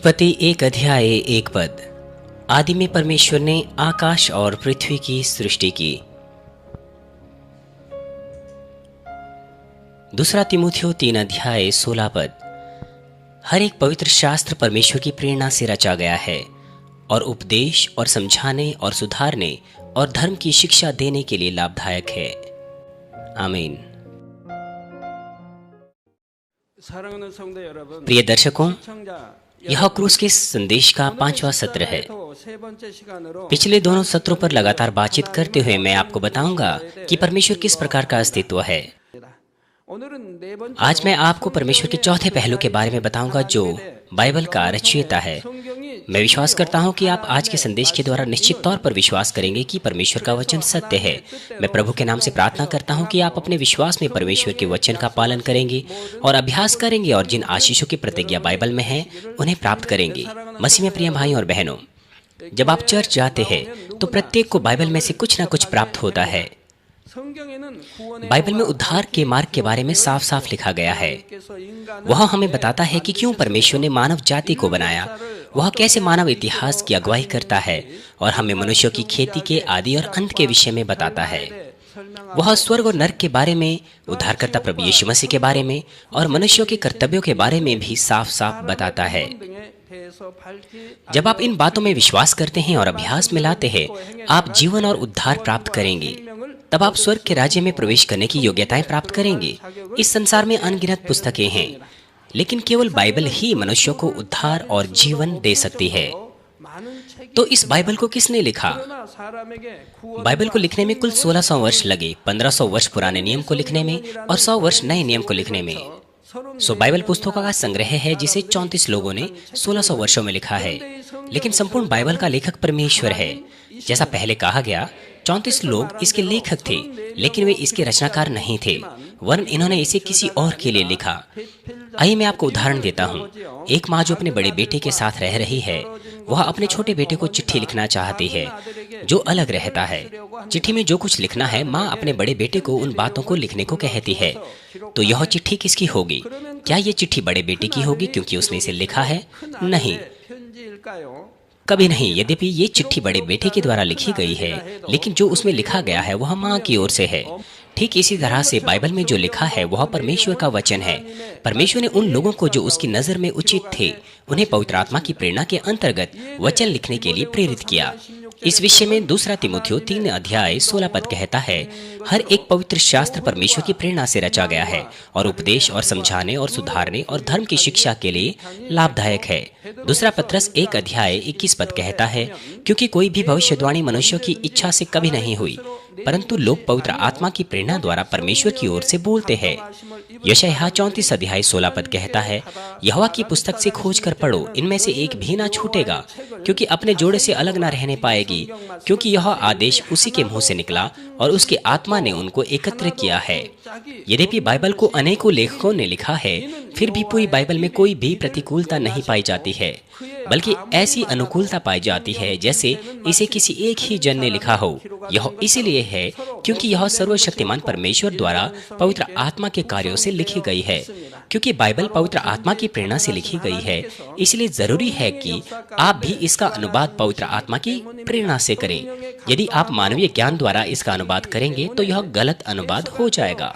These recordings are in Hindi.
उत्पत्ति 1 अध्याय 1 पद। आदि में परमेश्वर ने आकाश और पृथ्वी की सृष्टि की। 2 तीमुथियो 3 अध्याय 16 पद। हर एक पवित्र शास्त्र परमेश्वर की प्रेरणा से रचा गया है और उपदेश और समझाने और सुधारने और धर्म की शिक्षा देने के लिए लाभदायक है। आमीन। प्रिय दर्शकों, यह क्रूस के संदेश का 5वां सत्र है। पिछले दोनों सत्रों पर लगातार बातचीत करते हुए मैं आपको बताऊंगा कि परमेश्वर किस प्रकार का अस्तित्व है। आज मैं आपको परमेश्वर के चौथे पहलू के बारे में बताऊंगा, जो बाइबल का रचयिता है। मैं विश्वास करता हूं कि आप आज के संदेश के द्वारा निश्चित तौर पर विश्वास करेंगे कि परमेश्वर का वचन सत्य है। मैं प्रभु के नाम से प्रार्थना करता हूं कि आप अपने विश्वास में परमेश्वर के वचन का पालन करेंगे और अभ्यास करेंगे और जिन आशीषों की प्रतिज्ञा बाइबल में है उन्हें प्राप्त करेंगे। मसीह में प्रिय भाई और बहनों, जब आप चर्च जाते हैं तो प्रत्येक को बाइबल में से कुछ न कुछ प्राप्त होता है। बाइबल में उद्धार के मार्ग के बारे में साफ साफ लिखा गया है। वह हमें बताता है कि क्यों परमेश्वर ने मानव जाति को बनाया, वह कैसे मानव इतिहास की अगुवाई करता है और हमें मनुष्यों की खेती के आदि और अंत के विषय में बताता है। वह स्वर्ग और नरक के बारे में, उद्धारकर्ता प्रभु यीशु मसीह के बारे में और मनुष्यों के कर्तव्यों के बारे में भी साफ साफ बताता है। जब आप इन बातों में विश्वास करते हैं और अभ्यास में लाते हैं, आप जीवन और उद्धार प्राप्त करेंगे। तब आप स्वर्ग के राज्य में प्रवेश करने की योग्यताएं प्राप्त करेंगे। इस संसार में अनगिनत पुस्तकें हैं, लेकिन केवल बाइबल ही मनुष्यों को उद्धार और जीवन दे सकती है। तो इस बाइबल को किसने लिखा? बाइबल को लिखने में कुल 1600 वर्ष लगे। 1500 वर्ष पुराने नियम को लिखने में और 100 वर्ष नए नियम को लिखने में। बाइबल पुस्तकों का संग्रह है जिसे 34 लोगों ने 1600 वर्षों में लिखा है। लेकिन संपूर्ण बाइबल का लेखक परमेश्वर है। जैसा पहले कहा गया, 34 लोग इसके लेखक थे, लेकिन वे इसके रचनाकार नहीं थे, वरन इन्होंने इसे किसी और के लिए लिखा। आइए मैं आपको उदाहरण देता हूँ। एक माँ जो अपने बड़े बेटे के साथ रह रही है, वह अपने छोटे बेटे को चिट्ठी लिखना चाहती है जो अलग रहता है। चिट्ठी में जो कुछ लिखना है, माँ अपने बड़े बेटे को उन बातों को लिखने को कहती है। तो यह चिट्ठी किसकी होगी? क्या ये चिट्ठी बड़े बेटे की होगी क्योंकि उसने इसे लिखा है? नहीं, कभी नहीं। यद्यपि ये चिट्ठी बड़े बेटे के द्वारा लिखी गई है, लेकिन जो उसमें लिखा गया है वह माँ की ओर से है। ठीक इसी तरह से बाइबल में जो लिखा है वह परमेश्वर का वचन है। परमेश्वर ने उन लोगों को जो उसकी नजर में उचित थे, उन्हें पवित्र आत्मा की प्रेरणा के अंतर्गत वचन लिखने के लिए प्रेरित किया। इस विषय में 2 तीमुथियो 3 अध्याय 16 पद कहता है, हर एक पवित्र शास्त्र परमेश्वर की प्रेरणा से रचा गया है और उपदेश और समझाने और सुधारने और धर्म की शिक्षा के लिए लाभदायक है। 2 पत्रस 1 अध्याय 21 पद कहता है, क्योंकि कोई भी भविष्यवाणी मनुष्यों की इच्छा से कभी नहीं हुई, परंतु लोग पवित्र आत्मा की प्रेरणा द्वारा परमेश्वर की ओर से बोलते हैं। यशायाह 34 अध्याय 16 पद कहता है, यहोवा की पुस्तक से खोज कर पढ़ो, इनमें से एक भी ना छूटेगा, क्योंकि अपने जोड़े से अलग ना रहने पाएगी, क्योंकि यह आदेश उसी के मुंह से निकला और उसकी आत्मा ने उनको एकत्र किया है। यद्यपि बाइबल को अनेकों लेखकों ने लिखा है, फिर भी पूरी बाइबल में कोई भी प्रतिकूलता नहीं पाई जाती है, बल्कि ऐसी अनुकूलता पाई जाती है जैसे इसे किसी एक ही जन ने लिखा हो। यह इसीलिए है क्योंकि यह सर्वशक्तिमान परमेश्वर द्वारा पवित्र आत्मा के कार्यों से लिखी गई है। क्योंकि बाइबल पवित्र आत्मा की प्रेरणा से लिखी गई है, इसलिए जरूरी है कि आप भी इसका अनुवाद पवित्र आत्मा की प्रेरणा से करें। यदि आप मानवीय ज्ञान द्वारा इसका अनुवाद करेंगे तो यह गलत अनुवाद हो जाएगा।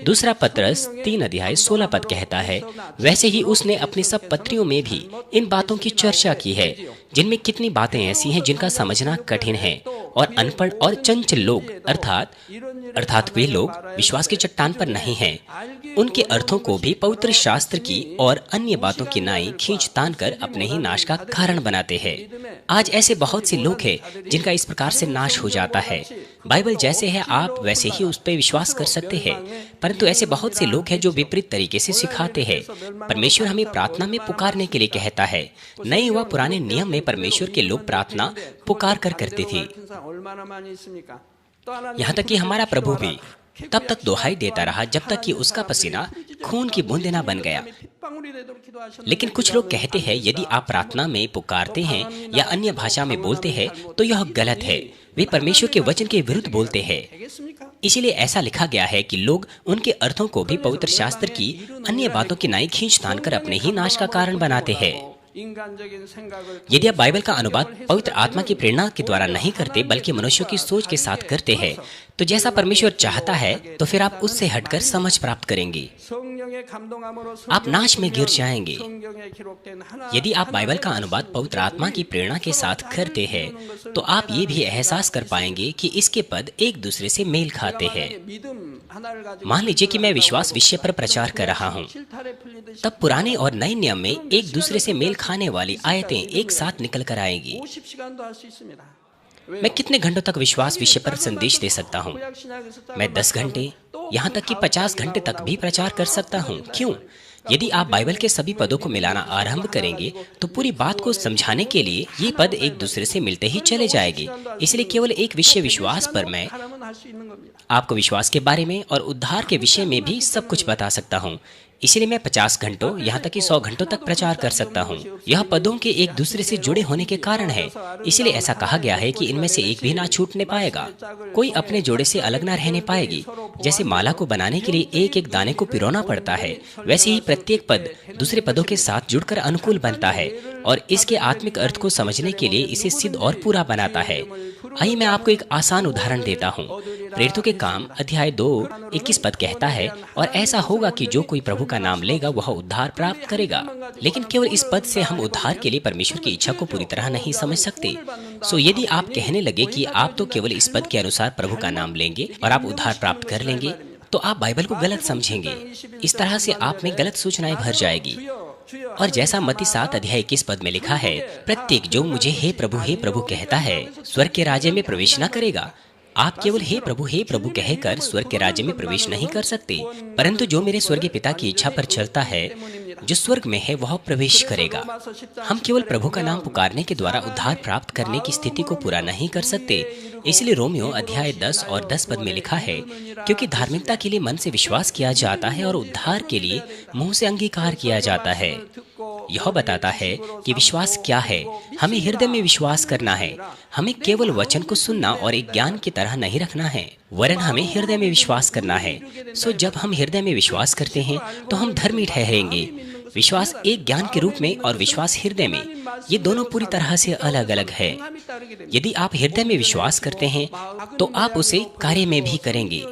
2 पत्रस 3 अध्याय 16 पद कहता है, वैसे ही उसने अपनी सब पत्रियों में भी इन बातों की चर्चा की है, जिनमें कितनी बातें ऐसी हैं जिनका समझना कठिन है और अनपढ़ और चंचल लोग अर्थात वे लोग विश्वास की चट्टान पर नहीं हैं, उनके अर्थों को भी पवित्र शास्त्र की और अन्य बातों की नाई खींच तान कर अपने ही नाश का कारण बनाते हैं। आज ऐसे बहुत से लोग हैं जिनका इस प्रकार से नाश हो जाता है। बाइबल जैसे है आप वैसे ही उस पर विश्वास कर सकते हैं, परंतु ऐसे बहुत से लोग हैं जो विपरीत तरीके से सिखाते हैं। परमेश्वर हमें प्रार्थना में पुकारने के लिए कहता है। नए व पुराने नियम में परमेश्वर के लोग प्रार्थना पुकार कर करते थे। यहाँ तक कि हमारा प्रभु भी तब तक दुहाई देता रहा जब तक कि उसका पसीना खून की बूंद ना बन गया। लेकिन कुछ लोग कहते हैं, यदि आप प्रार्थना में पुकारते हैं या अन्य भाषा में बोलते हैं तो यह गलत है। वे परमेश्वर के वचन के विरुद्ध बोलते हैं। इसीलिए ऐसा लिखा गया है कि लोग उनके अर्थों को भी पवित्र शास्त्र की अन्य बातों की नाई खींच तान कर अपने ही नाश का कारण बनाते हैं। यदि आप बाइबल का अनुवाद पवित्र आत्मा की प्रेरणा के द्वारा नहीं करते बल्कि मनुष्यों की सोच के साथ करते हैं, तो जैसा परमेश्वर चाहता है तो फिर आप उससे हटकर समझ प्राप्त करेंगे। आप नाश में गिर जाएंगे। यदि आप बाइबल का अनुवाद पवित्र आत्मा की प्रेरणा के साथ करते हैं तो आप ये भी एहसास कर पाएंगे कि इसके पद एक दूसरे से मेल खाते हैं। मान लीजिए कि मैं विश्वास विषय पर प्रचार कर रहा हूँ, तब पुराने और नए नियम में एक दूसरे से मेल खाने वाली आयतें एक साथ निकल कर आएंगी। मैं कितने घंटों तक विश्वास विषय पर संदेश दे सकता हूँ? मैं 10 घंटे, यहाँ तक कि 50 घंटे तक भी प्रचार कर सकता हूँ। क्यों? यदि आप बाइबल के सभी पदों को मिलाना आरंभ करेंगे तो पूरी बात को समझाने के लिए ये पद एक दूसरे से मिलते ही चले जाएंगे। इसलिए केवल एक विषय विश्वास पर मैं आपको विश्वास के बारे में और उद्धार के विषय में भी सब कुछ बता सकता हूँ। इसलिए मैं 50 घंटों, यहाँ तक कि 100 घंटों तक प्रचार कर सकता हूँ। यह पदों के एक दूसरे से जुड़े होने के कारण है। इसलिए ऐसा कहा गया है कि इनमें से एक भी ना छूटने पाएगा, कोई अपने जोड़े से अलग ना रहने पाएगी। जैसे माला को बनाने के लिए एक एक दाने को पिरोना पड़ता है, वैसे ही प्रत्येक पद दूसरे पदों के साथ जुड़कर अनुकूल बनता है और इसके आत्मिक अर्थ को समझने के लिए इसे सिद्ध और पूरा बनाता है। आइए मैं आपको एक आसान उदाहरण देता हूँ। प्रेरितों के काम अध्याय 2:21 पद कहता है, और ऐसा होगा कि जो कोई प्रभु का नाम लेगा वह उद्धार प्राप्त करेगा। लेकिन केवल इस पद से हम उद्धार के लिए परमेश्वर की इच्छा को पूरी तरह नहीं समझ सकते। सो यदि आप कहने लगे कि आप तो केवल इस पद के अनुसार प्रभु का नाम लेंगे और आप उद्धार प्राप्त कर लेंगे, तो आप बाइबल को गलत समझेंगे। इस तरह से आप में गलत सूचनाएं भर जाएगी। और जैसा मत्ती 7:21 पद में लिखा है, प्रत्येक जो मुझे हे प्रभु कहता है स्वर्ग के राज्य में प्रवेश न करेगा। आप केवल हे प्रभु कहकर स्वर्ग के राज्य में प्रवेश नहीं कर सकते, परंतु जो मेरे स्वर्गीय पिता की इच्छा पर चलता है जो स्वर्ग में है वह प्रवेश करेगा। हम केवल प्रभु का नाम पुकारने के द्वारा उद्धार प्राप्त करने की स्थिति को पूरा नहीं कर सकते। इसलिए रोमियो अध्याय 10 और 10 पद में लिखा है, क्योंकि धार्मिकता के लिए मन से विश्वास किया जाता है और उद्धार के लिए मुंह से अंगीकार किया जाता है। यह बताता है कि विश्वास क्या है। हमें हृदय में विश्वास करना है। हमें केवल वचन को सुनना और एक ज्ञान की तरह नहीं रखना है, वरन हमें हृदय में विश्वास करना है। सो जब हम हृदय में विश्वास करते हैं तो हम धर्मी ठहरेंगे। विश्वास एक ज्ञान के रूप में और विश्वास हृदय में, ये दोनों पूरी तरह से अलग अलग है। यदि आप हृदय में विश्वास करते हैं तो आप उसे कार्य में भी करेंगे।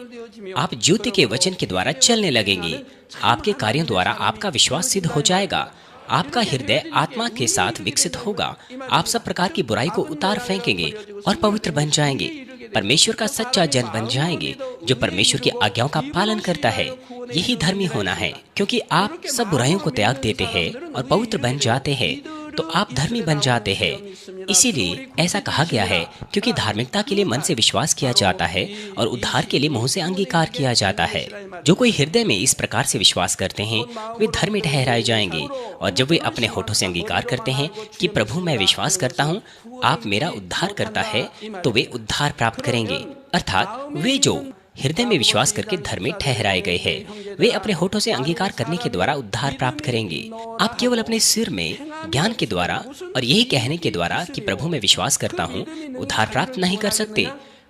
आप ज्योति के वचन के द्वारा चलने लगेंगे। आपके कार्यों द्वारा आपका विश्वास सिद्ध हो जाएगा। आपका हृदय आत्मा के साथ विकसित होगा। आप सब प्रकार की बुराई को उतार फेंकेंगे और पवित्र बन जाएंगे। परमेश्वर का सच्चा जन बन जाएंगे जो परमेश्वर की आज्ञाओं का पालन करता है। यही धर्मी होना है, क्योंकि आप सब बुराइयों को त्याग देते हैं और पवित्र बन जाते हैं तो आप धर्मी बन जाते हैं। इसीलिए ऐसा कहा गया है, क्योंकि धार्मिकता के लिए मन से विश्वास किया जाता है और उद्धार के लिए मुंह से अंगीकार किया जाता है। जो कोई हृदय में इस प्रकार से विश्वास करते हैं वे धर्मी ठहराए जाएंगे। और जब वे अपने होठों से अंगीकार करते हैं कि प्रभु मैं विश्वास करता हूँ आप मेरा उद्धार करता है, तो वे उद्धार प्राप्त करेंगे। अर्थात वे जो हृदय में विश्वास करके धर्मी ठहराए गए हैं वे अपने होठों से अंगीकार करने के द्वारा उद्धार प्राप्त करेंगे। आप केवल अपने सिर में ज्ञान के द्वारा और यही कहने के द्वारा कि प्रभु में विश्वास करता हूँ उद्धार प्राप्त नहीं कर सकते।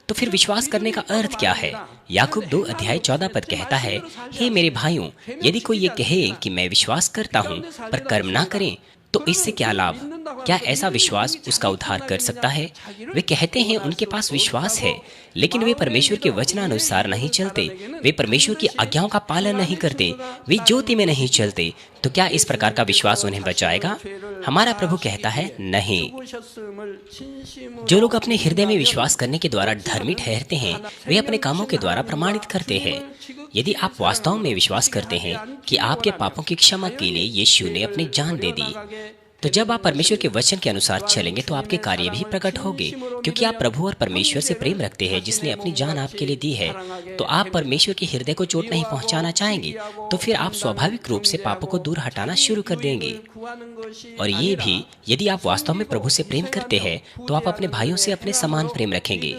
तो फिर विश्वास करने का अर्थ क्या है? याकूब 2:14 पद कहता है, हे मेरे भाइयों, यदि कोई ये कहे कि मैं विश्वास करता हूँ पर कर्म ना करें तो इससे क्या लाभ? क्या ऐसा विश्वास उसका उद्धार कर सकता है? वे कहते हैं उनके पास विश्वास है, लेकिन वे परमेश्वर के वचनानुसार नहीं चलते। वे परमेश्वर की आज्ञाओं का पालन नहीं करते। वे ज्योति में नहीं चलते। तो क्या इस प्रकार का विश्वास उन्हें बचाएगा? हमारा प्रभु कहता है नहीं। जो लोग अपने हृदय में विश्वास करने के द्वारा धर्मी ठहरते हैं वे अपने कामों के द्वारा प्रमाणित करते हैं। यदि आप वास्तव में विश्वास करते हैं कि आपके पापों की क्षमा के लिए यीशु ने अपनी जान दे दी, तो जब आप परमेश्वर के वचन के अनुसार चलेंगे तो आपके कार्य भी प्रकट होंगे, क्योंकि आप प्रभु और परमेश्वर से प्रेम रखते हैं जिसने अपनी जान आपके लिए दी है। तो आप परमेश्वर के हृदय को चोट नहीं पहुंचाना चाहेंगे, तो फिर आप स्वाभाविक रूप से पापों को दूर हटाना शुरू कर देंगे। और ये भी, यदि आप वास्तव में प्रभु से प्रेम करते हैं तो आप अपने भाइयों से अपने समान प्रेम रखेंगे।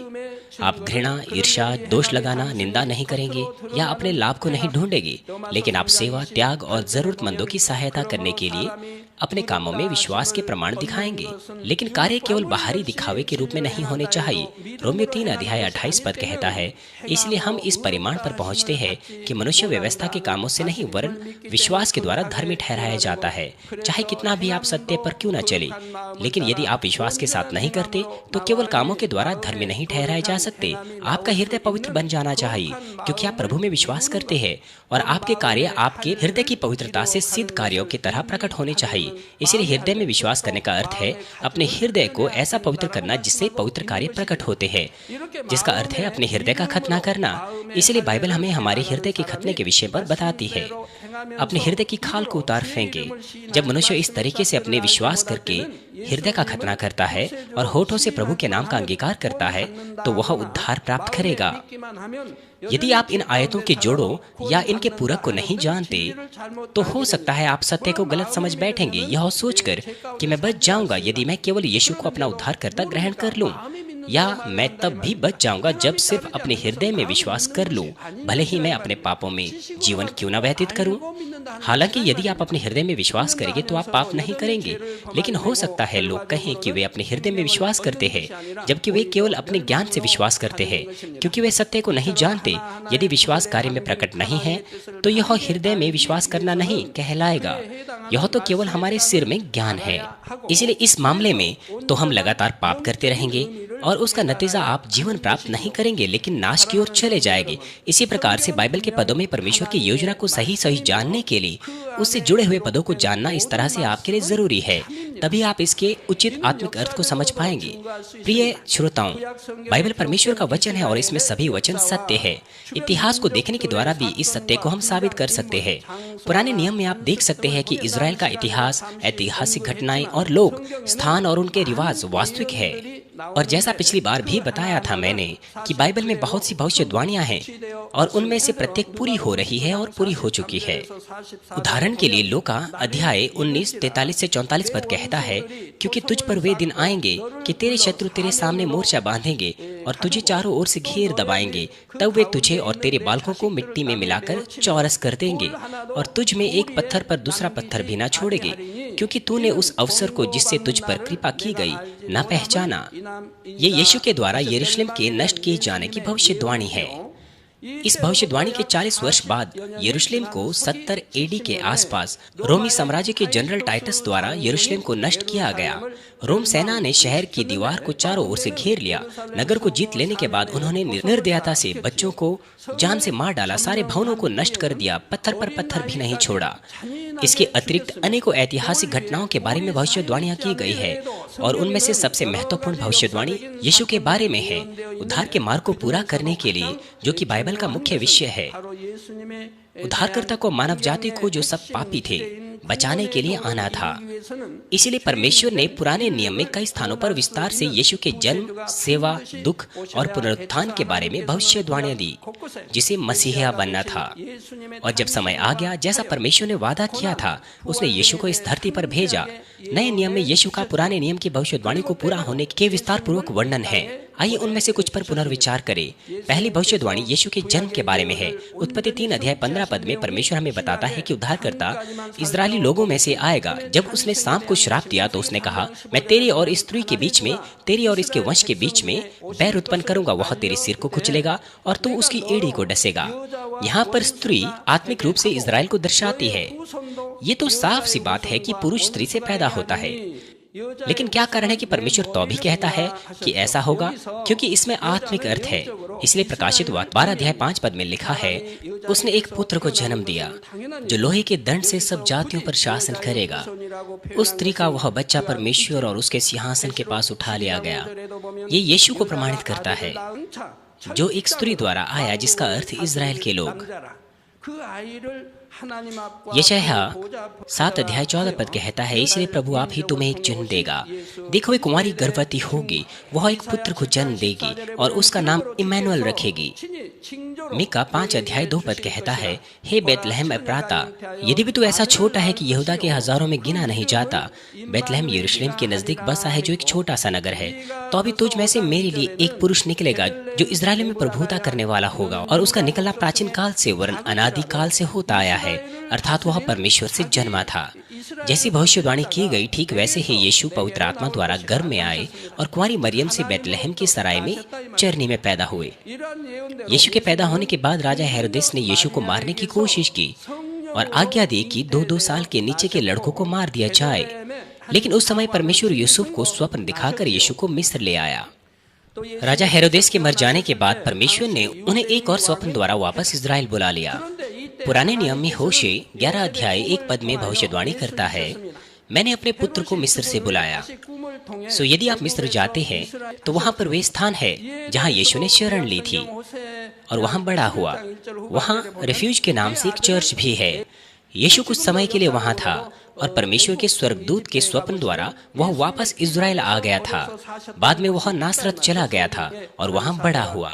आप घृणा, ईर्ष्या, दोष लगाना, निंदा नहीं करेंगे या अपने लाभ को नहीं ढूंढेंगे, लेकिन आप सेवा, त्याग और जरूरतमंदों की सहायता करने के लिए अपने कामों में विश्वास के प्रमाण दिखाएंगे। लेकिन कार्य केवल बाहरी दिखावे के रूप में नहीं होने चाहिए। रोमियो 3:28 कहता है, इसलिए हम इस परिमाण पर पहुंचते हैं कि मनुष्य व्यवस्था के कामों से नहीं वरन विश्वास के द्वारा धर्मी ठहराया जाता है, चाहे कितना भी आप सत्य पर क्यों न चले। लेकिन यदि आप विश्वास के साथ नहीं करते तो केवल कामों के द्वारा धर्मी नहीं ठहराए जा सकते। आपका हृदय पवित्र बन जाना चाहिए क्योंकि आप प्रभु में विश्वास करते हैं और आपके कार्य आपके हृदय की पवित्रता से सिद्ध कार्यों की तरह प्रकट होने चाहिए। इसलिए हृदय में विश्वास करने का अर्थ है अपने हृदय को ऐसा पवित्र करना जिससे पवित्र कार्य प्रकट होते हैं, जिसका अर्थ है अपने हृदय का खतना करना। इसलिए बाइबल हमें हमारे हृदय के खतने के विषय पर बताती है। अपने हृदय की खाल को उतार फेंके। जब मनुष्य इस तरीके से अपने विश्वास करके हृदय का खतना करता है और होठों से प्रभु के नाम का अंगीकार करता है तो वह उद्धार प्राप्त करेगा। यदि आप इन आयतों के जोड़ों या इनके पूरक को नहीं जानते तो हो सकता है आप सत्य को गलत समझ बैठेंगे, यह सोचकर कि मैं बच जाऊंगा यदि मैं केवल यीशु को अपना उद्धारकर्ता ग्रहण कर लूं, या मैं तब भी बच जाऊंगा जब सिर्फ अपने हृदय में विश्वास कर लूं, भले ही मैं अपने पापों में जीवन क्यों न व्यतीत करूं। हालांकि यदि आप अपने हृदय में विश्वास करेंगे तो आप पाप नहीं करेंगे, लेकिन हो सकता है लोग कहें कि वे अपने हृदय में विश्वास करते हैं जबकि वे केवल अपने ज्ञान से विश्वास करते हैं, क्योंकि वे सत्य को नहीं जानते। यदि विश्वास कार्य में प्रकट नहीं है तो यह हृदय में विश्वास करना नहीं कहलाएगा, यह तो केवल हमारे सिर में ज्ञान है। इसलिए इस मामले में तो हम लगातार पाप करते रहेंगे और उसका नतीजा आप जीवन प्राप्त नहीं करेंगे लेकिन नाश की ओर चले जाएंगे। इसी प्रकार से बाइबल के पदों में परमेश्वर की योजना को सही सही जानने के लिए उससे जुड़े हुए पदों को जानना इस तरह से आपके लिए जरूरी है, तभी आप इसके उचित आत्मिक अर्थ को समझ पाएंगे। प्रिय श्रोताओं, बाइबल परमेश्वर का वचन है और इसमें सभी वचन सत्य है। इतिहास को देखने के द्वारा भी इस सत्य को हम साबित कर सकते हैं। पुराने नियम में आप देख सकते हैं कि इजराइल का इतिहास, ऐतिहासिक घटनाएं और लोग, स्थान और उनके रिवाज वास्तविक है। और जैसा पिछली बार भी बताया था मैंने कि बाइबल में बहुत सी भविष्यवाणियां हैं और उनमें से प्रत्येक पूरी हो रही है और पूरी हो चुकी है। उदाहरण के लिए लूका अध्याय 19:43 से 44 पद कहता है, क्योंकि तुझ पर वे दिन आएंगे कि तेरे शत्रु तेरे सामने मोर्चा बांधेंगे और तुझे चारों ओर से घेर दबाएंगे, तब वे तुझे और तेरे बालकों को मिट्टी में मिलाकर चौरस कर देंगे और तुझ में एक पत्थर पर दूसरा पत्थर भी न छोड़ेंगे, क्योंकि तूने उस अवसर को जिससे तुझ पर कृपा की गई न पहचाना। ये यीशु के द्वारा यरूशलेम के नष्ट किए जाने की भविष्यवाणी है। इस भविष्यवाणी के 40 वर्ष बाद यरूशलेम को 70 एडी के आसपास रोमी साम्राज्य के जनरल टाइटस द्वारा यरूशलेम को नष्ट किया गया। रोम सेना ने शहर की दीवार को चारों ओर से घेर लिया। नगर को जीत लेने के बाद उन्होंने निर्दयता से बच्चों को जान से मार डाला, सारे भवनों को नष्ट कर दिया, पत्थर पर पत्थर भी नहीं छोड़ा। इसके अतिरिक्त अनेकों ऐतिहासिक घटनाओं के बारे में भविष्यवाणियां की गई है और उनमें से सबसे महत्वपूर्ण भविष्यवाणी यीशु के बारे में है, उद्धार के मार्ग को पूरा करने के लिए, जो कि बाइबल का मुख्य विषय है। उद्धारकर्ता को मानव जाति को, जो सब पापी थे, बचाने के लिए आना था। इसलिए परमेश्वर ने पुराने नियम में कई स्थानों पर विस्तार से यीशु के जन्म, सेवा, दुख और पुनरुत्थान के बारे में भविष्यवाणियां दी, जिसे मसीहा बनना था। और जब समय आ गया, जैसा परमेश्वर ने वादा किया था, उसने यीशु को इस धरती पर भेजा। नए नियम में यीशु का पुराने नियम की भविष्यवाणी को पूरा होने के विस्तार पूर्वक वर्णन है। आइए उनमें से कुछ पर पुनर्विचार करें। पहली भविष्यवाणी यीशु के जन्म के बारे में है। उत्पत्ति 3:15 में परमेश्वर हमें बताता है कि उद्धारकर्ता इस्राएली लोगों में से आएगा। जब उसने सांप को श्राप दिया तो उसने कहा, मैं तेरी और इस स्त्री के बीच में, तेरी और इसके वंश के बीच में बैर उत्पन्न करूंगा, वह तेरे सिर को कुचलेगा और तू उसकी एड़ी को डसेगा। यहाँ पर स्त्री आत्मिक रूप से इस्राएल को दर्शाती है। ये तो साफ सी बात है कि पुरुष स्त्री से पैदा होता है, लेकिन क्या कारण है कि परमेश्वर तो भी कहता है कि ऐसा होगा? क्योंकि इसमें आत्मिक अर्थ है। इसलिए प्रकाशित वाक्य 12:5 में लिखा है, उसने एक पुत्र को जन्म दिया जो लोहे के दंड से सब जातियों पर शासन करेगा। उस स्त्री का वह बच्चा परमेश्वर और उसके सिंहासन के पास उठा लिया गया। ये यीशु को प्रमाणित करता है, जो एक स्त्री द्वारा आया, जिसका अर्थ इजराइल के लोग। यशायाह 7:14 कहता है, इसलिए प्रभु आप ही तुम्हें एक चिन्ह देगा। देखो, एक कुंवारी गर्भवती होगी, वह एक पुत्र को जन्म देगी और उसका नाम इम्मानुएल रखेगी। मीका 5:2 कहता है, हे बैतलहम एफ्राता, यदि भी तू ऐसा छोटा है कि यहूदा के हजारों में गिना नहीं जाता। बैतलहम यरूशलेम के नजदीक बसा है, जो एक छोटा सा नगर है, तो अभी तुझ में से मेरे लिए एक पुरुष निकलेगा जो इजराइल में प्रभुता करने वाला होगा और उसका निकलना प्राचीन काल से वरन अनादि काल से होता आया है, अर्थात वह परमेश्वर से जन्मा था। जैसी भविष्यवाणी की गई ठीक वैसे ही यीशु पवित्र आत्मा द्वारा गर्भ में आए और कुंवारी मरियम से बैतलहम की सराय में चरनी में पैदा हुए। यीशु के पैदा होने के बाद राजा हेरोदेस ने यीशु को मारने की कोशिश की और आज्ञा दी कि 2-2 साल के नीचे के लड़कों को मार दिया जाए। लेकिन उस समय परमेश्वर यूसुफ को स्वप्न दिखाकर यीशु को मिस्र ले आया। राजा हेरोदेस के मर जाने के बाद परमेश्वर ने उन्हें एक और स्वप्न द्वारा वापस इजराइल बुला लिया। पुराने नियम में होशे 11 अध्याय 1 पद में भविष्यवाणी करता है, मैंने अपने पुत्र को मिस्र से बुलाया। सो यदि आप मिस्र जाते हैं तो वहाँ पर वे स्थान है जहाँ यीशु ने शरण ली थी और वहाँ बड़ा हुआ। वहाँ रिफ्यूज के नाम से एक चर्च भी है। यीशु कुछ समय के लिए वहाँ था और परमेश्वर के स्वर्गदूत के स्वप्न द्वारा वह वापस इजराइल आ गया था। बाद में वह नासरत चला गया था और वहाँ बड़ा हुआ।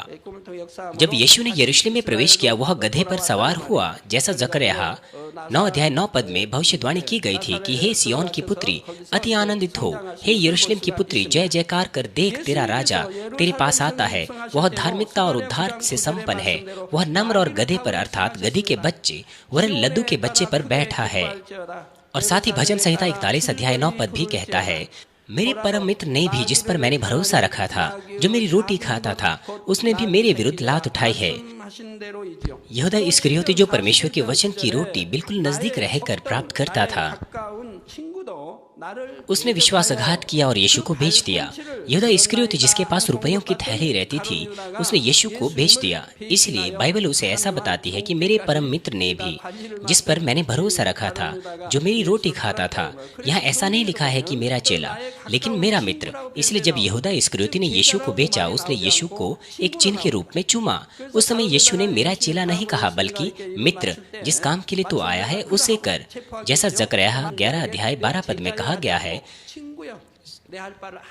जब यीशु ने यरूशलेम में प्रवेश किया, वह गधे पर सवार हुआ, जैसा जकरयाह 9 अध्याय 9 पद में भविष्यवाणी की गई थी कि हे सिय्योन की पुत्री अति आनंदित हो, हे यरूशलेम की पुत्री जय जयकार कर, देख तेरा राजा तेरे पास आता है, वह धार्मिकता और उद्धार से संपन्न है, वह नम्र और गधे पर अर्थात गधी के बच्चे वरन लद्दू के बच्चे पर बैठा है। और साथ ही भजन संहिता 41 अध्याय 9 पद भी कहता है, मेरे परम मित्र ने भी जिस पर मैंने भरोसा रखा था, जो मेरी रोटी खाता था, उसने भी मेरे विरुद्ध लात उठाई है। यहूदा इस्करियोती जो परमेश्वर के वचन की रोटी बिल्कुल नजदीक रहकर प्राप्त करता था, उसने विश्वासघात किया और यीशु को बेच दिया। यहूदा इस्करियोती जिसके पास रुपयों की थैली रहती थी, उसने यीशु को बेच दिया। इसलिए बाइबल उसे ऐसा बताती है कि मेरे परम मित्र ने भी जिस पर मैंने भरोसा रखा था, जो मेरी रोटी खाता था। यहाँ ऐसा नहीं लिखा है कि मेरा चेला, लेकिन मेरा मित्र। इसलिए जब यहूदा इस्करियोती ने यीशु को बेचा, उसने यीशु को एक चिन्ह के रूप में चूमा। उस समय यीशु ने मेरा चेला नहीं कहा, बल्कि मित्र, जिस काम के लिए तू आया है उसे कर, जैसा जकरयाह 11 अध्याय 12 पद में कहा गया है,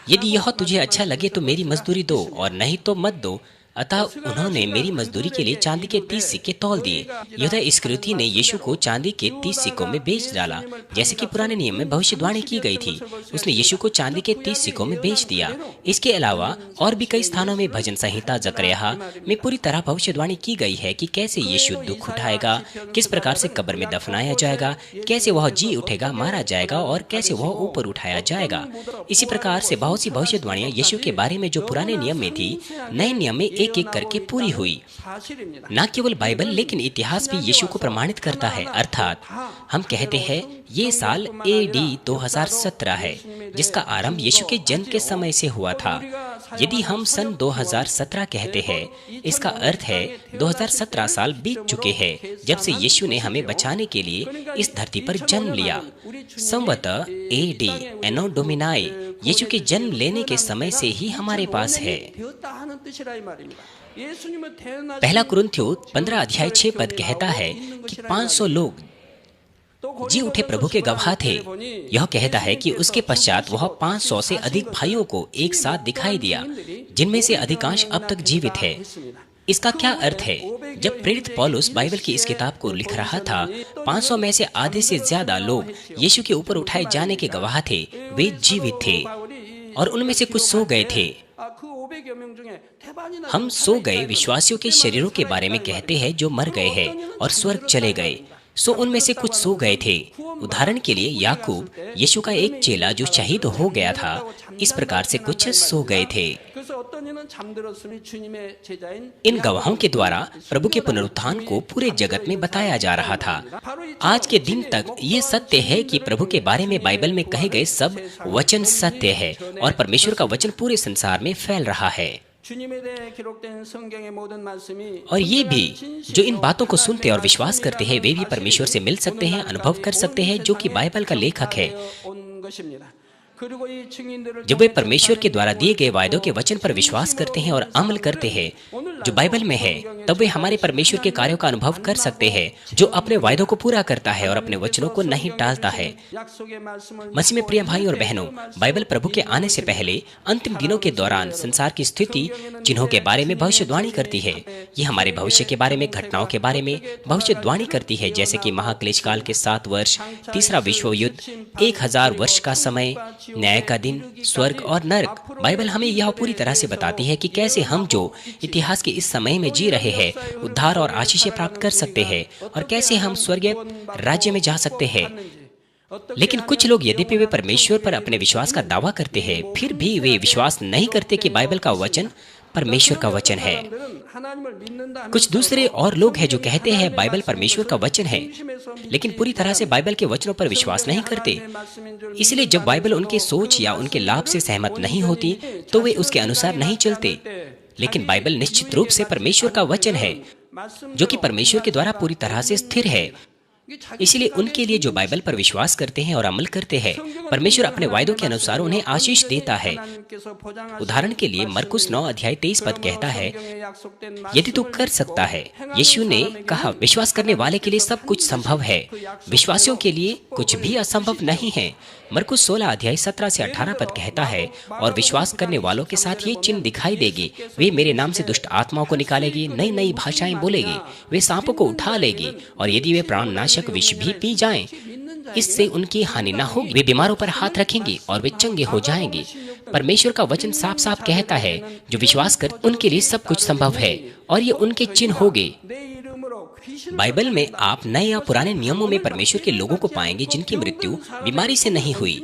यदि यह तुझे अच्छा लगे तो मेरी मजदूरी दो और नहीं तो मत दो। अतः उन्होंने मेरी मजदूरी के लिए चांदी के 30 सिक्के तौल दिए। यहूदा इस्करियोती ने यीशु को चांदी के 30 सिक्कों में बेच डाला, जैसे कि पुराने नियम में भविष्यवाणी की गई थी। उसने यीशु को चांदी के 30 सिक्कों में बेच दिया। इसके अलावा और भी कई स्थानों में भजन संहिता जकरयाह में पूरी तरह भविष्यवाणी की गई है कि कैसे यीशु दुख उठाएगा, किस प्रकार से कब्र में दफनाया जाएगा, कैसे वह जी उठेगा, मारा जाएगा और कैसे वह ऊपर उठाया जाएगा। इसी प्रकार से बहुत सी भविष्यवाणियां यीशु के बारे में जो पुराने नियम में थी, नए नियम में एक एक करके पूरी हुई। न केवल बाइबल लेकिन इतिहास भी यीशु को प्रमाणित करता है। अर्थात हम कहते हैं ये साल AD 2017 है, जिसका आरंभ यीशु के जन्म के समय से हुआ था। यदि हम सन 2017 कहते हैं, इसका अर्थ है 2017 साल बीत चुके हैं जब से यीशु ने हमें बचाने के लिए इस धरती पर जन्म लिया। संवत AD एनो डोमिनाई यीशु के जन्म लेने के समय से ही हमारे पास है। पहला कुरिन्थियों 15 अध्याय 6 पद कहता है कि 500 लोग जी उठे प्रभु के गवाह थे। यह कहता है कि उसके पश्चात वह 500 से अधिक भाइयों को एक साथ दिखाई दिया, जिनमें से अधिकांश अब तक जीवित है। इसका क्या अर्थ है? जब प्रेरित पौलुस बाइबल की इस किताब को लिख रहा था, 500 में से आधे से ज्यादा लोग यीशु के ऊपर उठाए जाने के गवाह थे। वे जीवित थे और उनमें से कुछ सो गए थे। हम सो गए विश्वासियों के शरीरों के बारे में कहते हैं जो मर गए हैं और स्वर्ग चले गए। सो उनमें से कुछ सो गए थे। उदाहरण के लिए याकूब, यीशु का एक चेला जो शहीद हो गया था, इस प्रकार से कुछ सो गए थे। इन गवाहों के द्वारा प्रभु के पुनरुत्थान को पूरे जगत में बताया जा रहा था। आज के दिन तक ये सत्य है कि प्रभु के बारे में बाइबल में कहे गए सब वचन सत्य है और परमेश्वर का वचन पूरे संसार में फैल रहा है। और ये भी जो इन बातों को सुनते और विश्वास करते हैं, वे भी परमेश्वर से मिल सकते हैं, अनुभव कर सकते हैं, जो कि बाइबल का लेखक है। जब वे परमेश्वर के द्वारा दिए गए वायदों के वचन पर विश्वास करते हैं और अमल करते हैं, जो बाइबल में है, तब वे हमारे परमेश्वर के कार्यों का अनुभव कर सकते हैं, जो अपने वायदों को पूरा करता है और अपने वचनों को नहीं टालता है। मसीह में प्रिय भाई और बहनों, बाइबल प्रभु के आने से पहले अंतिम दिनों के दौरान संसार की स्थिति, चिन्हों के बारे में भविष्यवाणी करती है। ये हमारे भविष्य के बारे में, घटनाओं के बारे में भविष्यवाणी करती है, जैसे कि महाक्लेश काल के 7 वर्ष, तीसरा विश्व युद्ध, 1000 वर्ष का समय, न्याय का दिन, स्वर्ग और नरक। बाइबल हमें यह पूरी तरह से बताती है कि कैसे हम जो इतिहास के इस समय में जी रहे हैं, उद्धार और आशीषें प्राप्त कर सकते हैं और कैसे हम स्वर्गीय राज्य में जा सकते हैं। लेकिन कुछ लोग, यद्यपि वे परमेश्वर पर अपने विश्वास का दावा करते हैं, फिर भी वे विश्वास नहीं करते कि बाइबल का वचन परमेश्वर का वचन है। कुछ दूसरे और लोग हैं जो कहते हैं बाइबल परमेश्वर का वचन है, लेकिन पूरी तरह से बाइबल के वचनों पर विश्वास नहीं करते। इसलिए जब बाइबल उनके सोच या उनके लाभ से सहमत नहीं होती, तो वे उसके अनुसार नहीं चलते। लेकिन बाइबल निश्चित रूप से परमेश्वर का वचन है, जो कि परमेश्वर के द्वारा पूरी तरह से स्थिर है। इसलिए उनके लिए जो बाइबल पर विश्वास करते हैं और अमल करते हैं, परमेश्वर अपने वायदों के अनुसार उन्हें आशीष देता है। उदाहरण के लिए मरकुस 9 अध्याय 23 पद कहता है, यदि तू कर सकता है। यीशु ने कहा, विश्वास करने वाले के लिए सब कुछ संभव है, विश्वासियों के लिए कुछ भी असंभव नहीं है। मरकुस 16 अध्याय 17 से 18 पद कहता है, और विश्वास करने वालों के साथ ये चिन्ह दिखाई देगी, वे मेरे नाम से दुष्ट आत्माओं को निकालेगी, नई नई भाषाएं बोलेगी, वे सांपों को उठा लेगी, और यदि वे प्राणनाशक विष भी पी जाएं, इससे उनकी हानि न हो। वे बीमारों पर हाथ रखेंगे और वे चंगे हो जाएंगे। परमेश्वर का वचन साफ साफ कहता है, जो विश्वास कर उनके लिए सब कुछ संभव है, और ये उनके चिन्ह होंगे। बाइबल में आप नए या पुराने नियमों में परमेश्वर के लोगों को पाएंगे जिनकी मृत्यु बीमारी से नहीं हुई।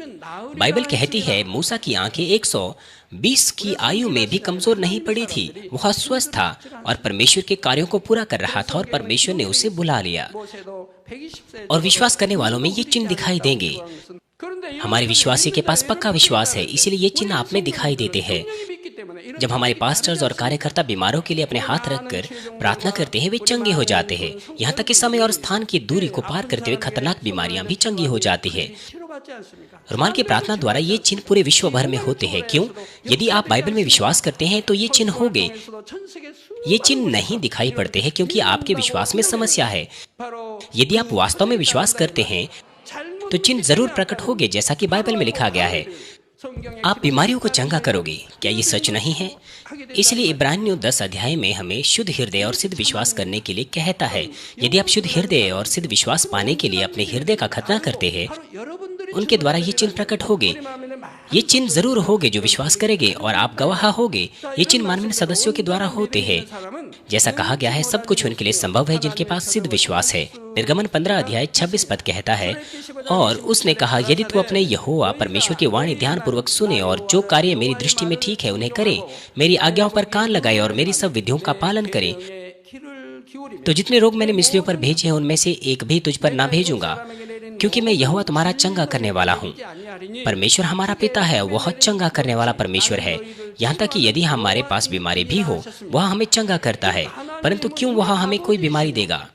बाइबल कहती है, मूसा की आंखें 120 की आयु में भी कमजोर नहीं पड़ी थी, वह स्वस्थ था और परमेश्वर के कार्यों को पूरा कर रहा था, और परमेश्वर ने उसे बुला लिया। और विश्वास करने वालों में ये चिन्ह दिखाई देंगे। हमारे विश्वासी के पास पक्का विश्वास है, इसीलिए ये चिन्ह आप में दिखाई देते हैं। जब हमारे पास्टर्स और कार्यकर्ता बीमारों के लिए अपने हाथ रखकर प्रार्थना करते हैं, वे चंगे हो जाते हैं। यहाँ तक कि समय और स्थान की दूरी को पार करते हुए खतरनाक बीमारियां भी चंगी हो जाती है। रुमाल की प्रार्थना द्वारा ये चिन्ह पूरे विश्व भर में होते हैं। क्यों? यदि आप बाइबल में विश्वास करते हैं तो ये चिन्ह होंगे। ये चिन्ह नहीं दिखाई पड़ते हैं क्योंकि आपके विश्वास में समस्या है। यदि आप वास्तव में विश्वास करते हैं तो चिन्ह जरूर प्रकट होंगे, जैसा कि बाइबल में लिखा गया है, आप बीमारियों को चंगा करोगे। क्या ये सच नहीं है? इसलिए इब्रानियों 10 अध्याय में हमें शुद्ध हृदय और सिद्ध विश्वास करने के लिए कहता है। यदि आप शुद्ध हृदय और सिद्ध विश्वास पाने के लिए अपने हृदय का खतना करते हैं, उनके द्वारा ये चिन्ह प्रकट होंगे। ये चिन्ह जरूर होंगे जो विश्वास करेंगे, और आप गवाह होंगे। ये चिन्ह मानवीय सदस्यों के द्वारा होते हैं। जैसा कहा गया है, सब कुछ उनके लिए संभव है जिनके पास सिद्ध विश्वास है। निर्गमन 15 अध्याय 26 पद कहता है, और उसने कहा, यदि तू अपने यहोवा परमेश्वर की वाणी ध्यान पूर्वक सुने और जो कार्य मेरी दृष्टि में ठीक है उन्हें करे, मेरी आज्ञाओं पर कान लगाए और मेरी सब विधियों का पालन करे, तो जितने रोग मैंने मिस्रियों पर भेजे हैं उनमें से एक भी तुझ पर ना भेजूंगा, क्योंकि मैं यहोवा तुम्हारा चंगा करने वाला हूँ। परमेश्वर हमारा पिता है, वह चंगा करने वाला परमेश्वर है। यहाँ तक कि यदि हमारे पास बीमारी भी हो, वह हमें चंगा करता है। परंतु क्यों वह हमें कोई बीमारी देगा?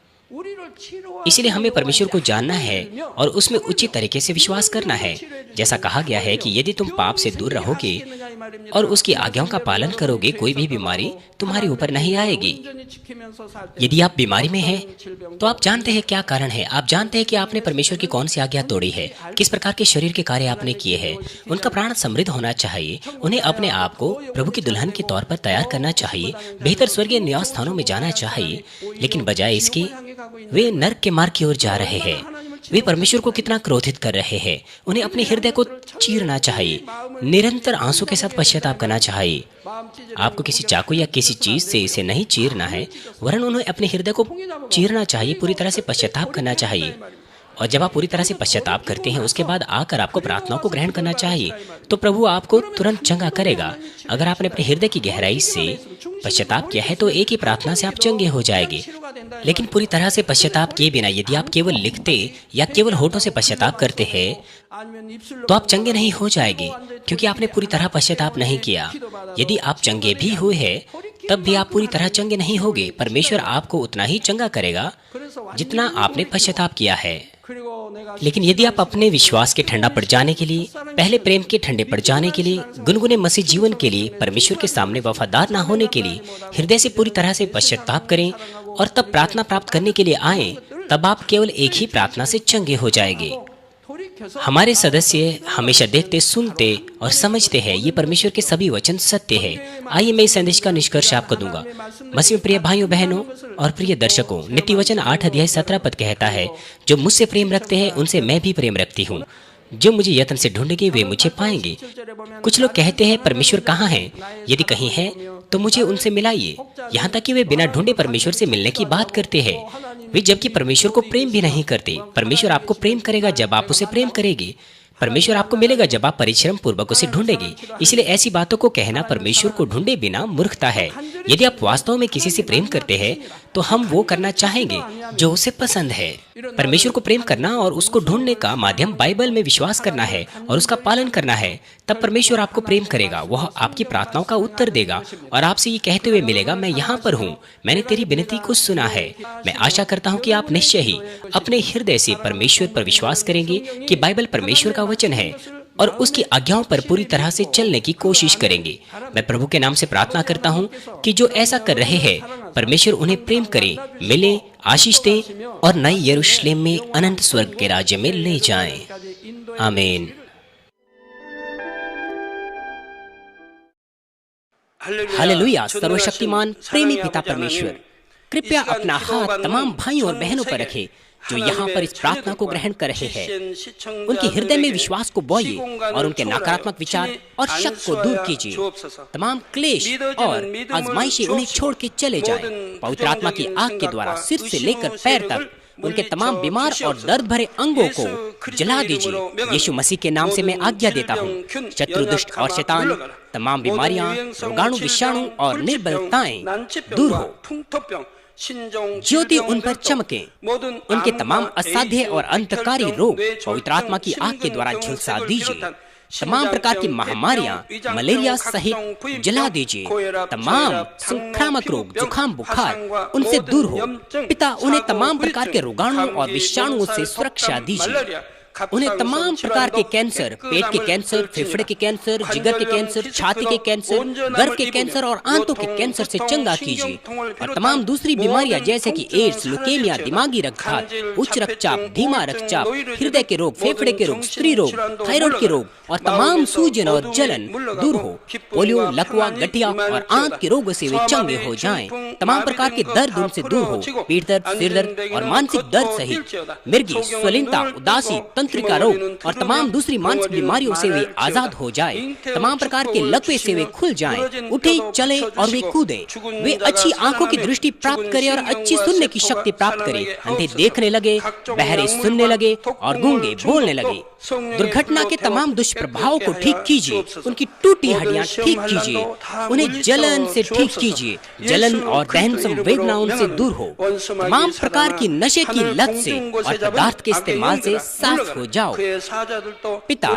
इसलिए हमें परमेश्वर को जानना है और उसमें उचित तरीके से विश्वास करना है। जैसा कहा गया है कि यदि तुम पाप से दूर रहोगे और उसकी आज्ञाओं का पालन करोगे, कोई भी बीमारी तुम्हारे ऊपर नहीं आएगी। यदि आप बीमारी में हैं, तो आप जानते हैं क्या कारण है। आप जानते हैं कि आपने परमेश्वर की कौन सी आज्ञा तोड़ी है, किस प्रकार के शरीर के कार्य आपने किए हैं। उनका प्राण समृद्ध होना चाहिए। उन्हें अपने आप को प्रभु की दुल्हन के तौर पर तैयार करना चाहिए, बेहतर स्वर्गीय निवास स्थानों में जाना चाहिए। लेकिन बजाय इसके वे नरक के मार्ग की ओर जा रहे हैं। वे परमेश्वर को कितना क्रोधित कर रहे हैं। उन्हें अपने हृदय को चीरना चाहिए, निरंतर आंसू के साथ पश्चाताप करना चाहिए। आपको किसी चाकू या किसी चीज से इसे नहीं चीरना है, वरन उन्हें अपने हृदय को चीरना चाहिए, पूरी तरह से पश्चाताप करना चाहिए। और जब आप पूरी तरह से पश्चाताप करते हैं, उसके बाद आकर आपको प्रार्थनाओं को ग्रहण करना चाहिए, तो प्रभु आपको तुरंत चंगा करेगा। अगर आपने अपने हृदय की गहराई से पश्चाताप किया है, तो एक ही प्रार्थना से आप चंगे हो जाएंगे। लेकिन पूरी तरह से पश्चाताप किए बिना यदि आप केवल लिखते या केवल होठों से पश्चाताप करते हैं, तो आप चंगे नहीं हो जाएंगे, क्योंकि आपने पूरी तरह पश्चाताप नहीं किया। यदि आप चंगे भी हुए हैं, तब भी आप पूरी तरह चंगे नहीं होगे। परमेश्वर आपको उतना ही चंगा करेगा जितना आपने पश्चाताप किया है। लेकिन यदि आप अपने विश्वास के ठंडा पड़ जाने के लिए, पहले प्रेम के ठंडे पड़ जाने के लिए, गुनगुने मसीह जीवन के लिए, परमेश्वर के सामने वफादार ना होने के लिए हृदय से पूरी तरह से पश्चाताप करें और तब प्रार्थना प्राप्त करने के लिए आए, तब आप केवल एक ही प्रार्थना से चंगे हो जाएंगे। हमारे सदस्य हमेशा देखते, सुनते और समझते हैं ये परमेश्वर के सभी वचन सत्य है। आइए मैं इस संदेश का निष्कर्ष आपको दूंगा। मसीह में प्रिय भाइयों बहनों और प्रिय दर्शकों, नीति वचन 8 अध्याय 17 पद कहता है, जो मुझसे प्रेम रखते हैं उनसे मैं भी प्रेम रखती हूँ। जो मुझे यत्न से ढूंढेंगे वे मुझे पाएंगे। कुछ लोग कहते हैं परमेश्वर कहाँ है? यदि कहीं है तो मुझे उनसे मिलाइए। यहाँ तक कि वे बिना ढूंढे परमेश्वर से मिलने की बात करते हैं। वे जबकि परमेश्वर को प्रेम भी नहीं करते। परमेश्वर आपको प्रेम करेगा जब आप उसे प्रेम करेंगे। परमेश्वर आपको मिलेगा जब आप परिश्रम पूर्वक उसे ढूंढेंगे। इसलिए ऐसी बातों को कहना परमेश्वर को ढूंढे बिना मूर्खता है। यदि आप वास्तव में किसी से प्रेम करते हैं तो हम वो करना चाहेंगे जो उसे पसंद है। परमेश्वर को प्रेम करना और उसको ढूंढने का माध्यम बाइबल में विश्वास करना है और उसका पालन करना है। तब परमेश्वर आपको प्रेम करेगा, वह आपकी प्रार्थनाओं का उत्तर देगा और आपसे ये कहते हुए मिलेगा, मैं यहाँ पर हूँ, मैंने तेरी विनती को सुना है। मैं आशा करता हूँ कि आप निश्चय ही अपने हृदय से परमेश्वर पर विश्वास करेंगे कि बाइबल परमेश्वर का वचन है और उसकी आज्ञाओं पर पूरी तरह से चलने की कोशिश करेंगे। मैं प्रभु के नाम से प्रार्थना करता हूँ कि जो ऐसा कर रहे हैं, परमेश्वर उन्हें प्रेम करे, मिले, आशीष दे और नई यरूशलेम में अनंत स्वर्ग के राज्य में ले जाएं। आमीन। हालेलुया। सर्वशक्तिमान प्रेमी पिता परमेश्वर, कृपया अपना हाथ तमाम भाइयों और बहनों पर रखें जो यहाँ पर इस प्रार्थना को ग्रहण कर रहे हैं। उनके हृदय में विश्वास को बोइए और उनके नकारात्मक विचार और शक को दूर कीजिए। तमाम क्लेश और आजमाइशें उन्हें छोड़ के चले जाएं। पवित्र आत्मा की आग के द्वारा सिर से लेकर पैर तक उनके तमाम बीमार और दर्द भरे अंगों को जला दीजिए। यीशु मसीह के नाम से मैं आज्ञा देता हूँ, शत्रु, दुष्ट और शैतान, तमाम बीमारियां, रोगाणु, विषाणु और निर्बलताएं दूर हो। ज्योति उन पर चमके। उनके तमाम असाध्य और अंतकारी रोग पवित्र आत्मा की आग के द्वारा झुलसा दीजिए। तमाम प्रकार की महामारियां, मलेरिया सहित जला दीजिए। तमाम संक्रामक रोग, जुकाम, बुखार उनसे दूर हो। पिता, उन्हें तमाम प्रकार के रोगाणु और विषाणुओं से सुरक्षा दीजिए। उन्हें तमाम प्रकार के कैंसर, पेट के कैंसर, फेफड़े के कैंसर, जिगर के कैंसर, छाती के कैंसर, गर्भ के कैंसर और आंतों के कैंसर से चंगा कीजिए। और तमाम दूसरी बीमारियां जैसे कि एड्स, ल्यूकेमिया, दिमागी रक्तघात, उच्च रक्तचाप, धीमा रक्तचाप, हृदय के रोग, फेफड़े के रोग, स्त्री रोग, थायराइड के रोग और तमाम सूजन और जलन दूर हो। पोलियो, लकवा, गठिया और आंत के रोगों से वे चंगे हो जाएं। तमाम प्रकार के दर्द उनसे दूर हो। पीठ दर्द, सिर दर्द और मानसिक दर्द सहित मिर्गी, स्वलीनता, उदासी, तंत्रिका रोग और तमाम दूसरी मानसिक बीमारियों से वे आजाद हो जाए। तमाम प्रकार के लकवे से वे खुल जाएं, उठे, चले और वे कूदे। वे अच्छी आंखों की दृष्टि प्राप्त करें और अच्छी सुनने की शक्ति प्राप्त करें। अंधे देखने लगे, बहरे सुनने लगे और गूंगे बोलने लगे। दुर्घटना के तमाम दुष्प्रभावों को ठीक कीजिए। उनकी टूटी हड्डियां ठीक कीजिए। उन्हें जलन से ठीक कीजिए। जलन और दहन संवेदना उनसे दूर हो। तमाम प्रकार की नशे की लत से और पदार्थ के इस्तेमाल से साफ हो जाओ। पिता,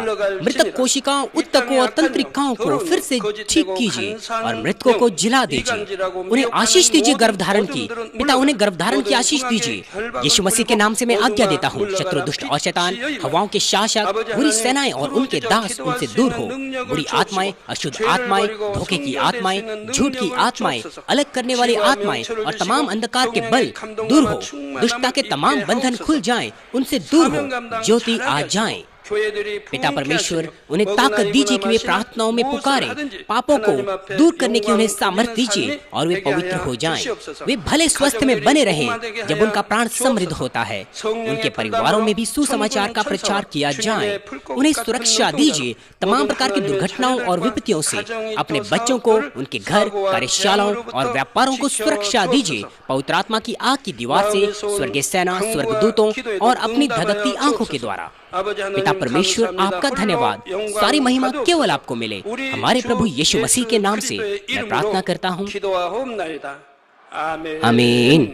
मृतक कोशिकाओं, उत्तकों और तंत्रिकाओं को फिर से ठीक कीजिए और मृतकों को जिला दीजिए। उन्हें आशीष दीजिए गर्भधारण की। पिता, उन्हें गर्भधारण की आशीष दीजिए। यीशु मसीह के नाम से मैं आज्ञा देता हूँ, शत्रु, दुष्ट और शैतान, हवाओं के शासक, बुरी सेनाएं और उनके दास उनसे दूर हो। बुरी आत्माएं, अशुद्ध आत्माएं, धोखे की आत्माएं, झूठ की आत्माएं, अलग करने वाली आत्माएं और तमाम अंधकार के बल दूर हो। दुष्टता के तमाम बंधन खुल जाएं, उनसे दूर हो, ज्योति आ जाएं। पिता परमेश्वर, उन्हें ताकत दीजिए कि वे प्रार्थनाओं में पुकारें। पापों को दूर करने की उन्हें सामर्थ्य दीजिए और वे पवित्र हो जाएं। वे भले स्वस्थ में बने रहें जब उनका प्राण समृद्ध होता है। उनके परिवारों में भी सुसमाचार का प्रचार किया जाए। उन्हें सुरक्षा दीजिए तमाम प्रकार की दुर्घटनाओं और विपत्तियों से। अपने बच्चों को, उनके घर, कार्यशालाओं और व्यापारों को सुरक्षा दीजिए। पवित्र आत्मा की आग की दीवार से, स्वर्गीय सेना, स्वर्गदूतों और अपनी धधकती आंखों के द्वारा। पिता परमेश्वर, आपका धन्यवाद। सारी महिमा केवल आपको मिले। हमारे प्रभु यीशु मसीह के नाम से मैं प्रार्थना करता हूँ। आमीन।